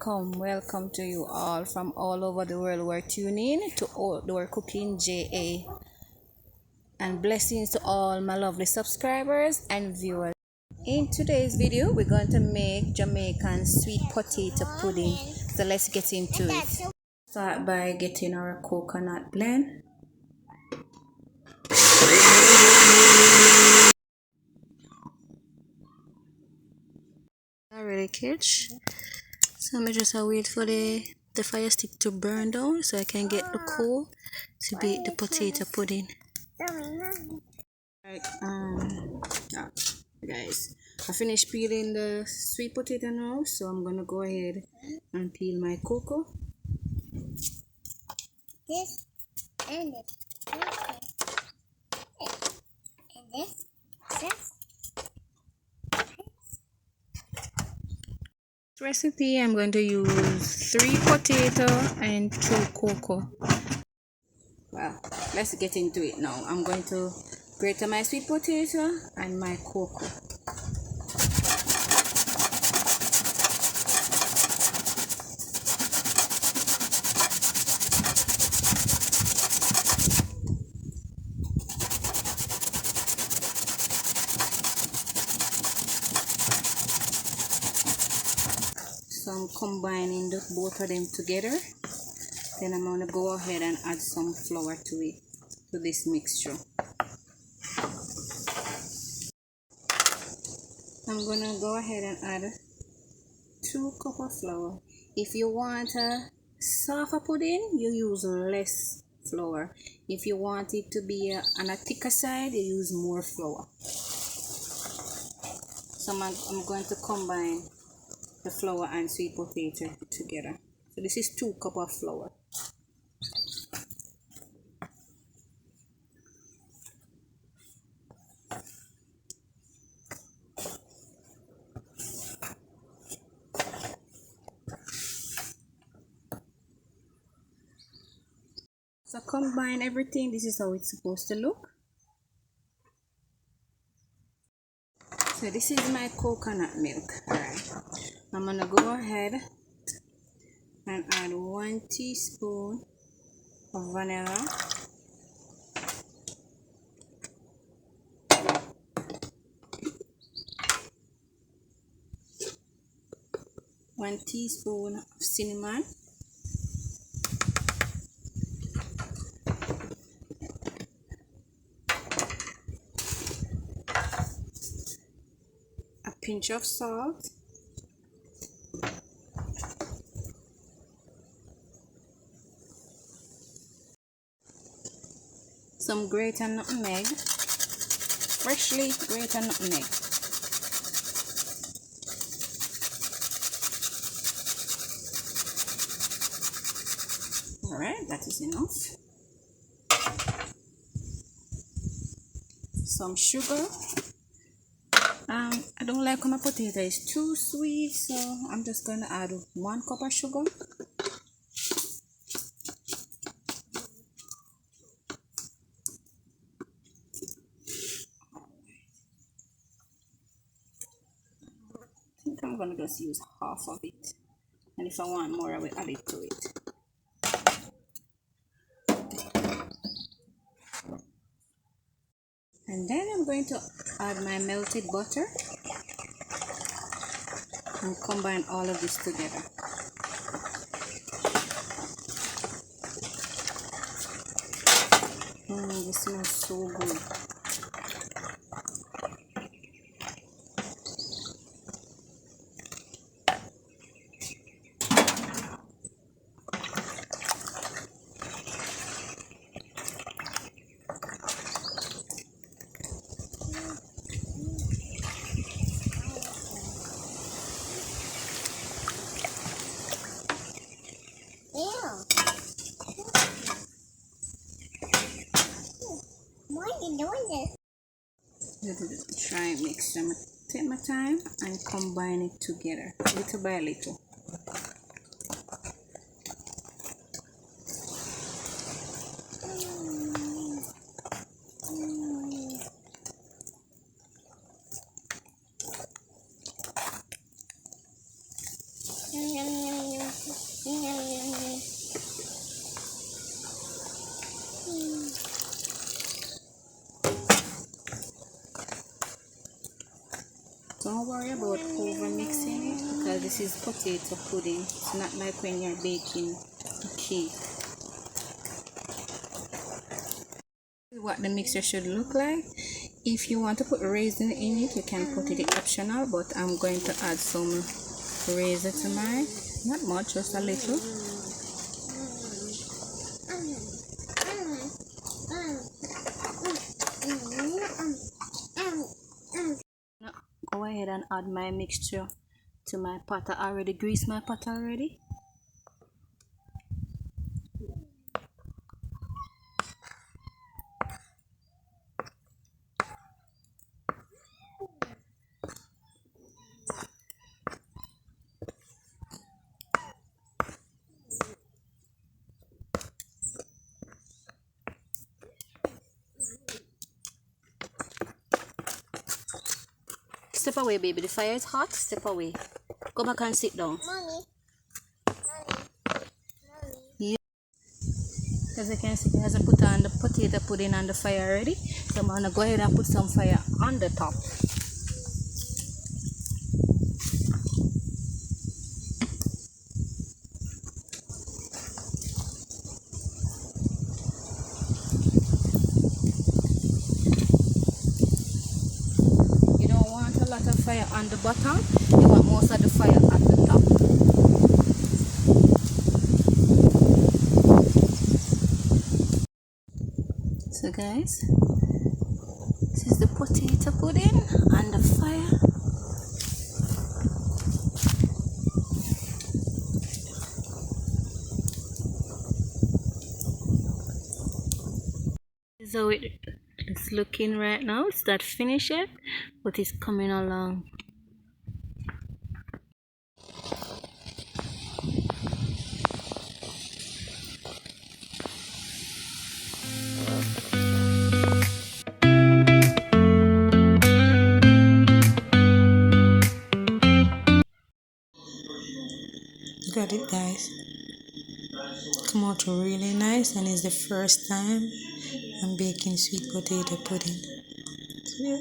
welcome to you all from all over the world who are tuning in to Outdoor Cooking JA, and blessings to all my lovely subscribers and viewers. In today's video, we're going to make Jamaican sweet potato pudding. So let's get into it. Start by getting our coconut blend. Already catch. So I'm just wait for the fire stick to burn down so I can get the coal to bake the potato pudding. Right, guys, I finished peeling the sweet potato now, so I'm gonna go ahead and peel my cocoa. This and this. And this. Recipe, I'm going to use 3 potato and 2 cocoa. Well, let's get into it now. I'm going to grate my sweet potato and my cocoa. So I'm combining both of them together. Then I'm going to go ahead and add some flour to it, to this mixture. I'm going to go ahead and add 2 cups of flour. If you want a softer pudding, you use less flour. If you want it to be on a thicker side, you use more flour. So I'm going to combine the flour and sweet potato together. So this is 2 cups of flour. So combine everything. This is how it's supposed to look. So this is my coconut milk. Alright, I'm gonna go ahead and add 1 teaspoon of vanilla, one teaspoon of cinnamon, a pinch of salt, some grated nutmeg, freshly grated nutmeg, alright, that is enough, some sugar. I don't like when my potato is too sweet, so I'm just going to add 1 cup of sugar. I think I'm going to just use half of it, and if I want more, I will add it to it. And then I'm going to add my melted butter and combine all of this together. This smells so good. Try and mix them. Take my time and combine it together, little by little. this is potato pudding. It's not like when you're baking a cake. What the mixture should look like. If you want to put raisin in it, you can put it, optional, but I'm going to add some raisin to mine. Not much, just a little. Now, go ahead and add my mixture to my pot. I already greased my pot already. Step away, baby. The fire is hot. Step away. Go back and sit down. Mommy. Yeah. As you can see, guys, I put on the potato pudding on the fire already. So I'm gonna go ahead and put some fire on the top. You don't want a lot of fire on the bottom. You want most of the fire at the top. So guys, this is the potato pudding on the fire. This is how it's looking right now. It's not finished yet, but it's coming along. Got it, guys. Come out really nice, and it's the first time I'm baking sweet potato pudding. So yeah.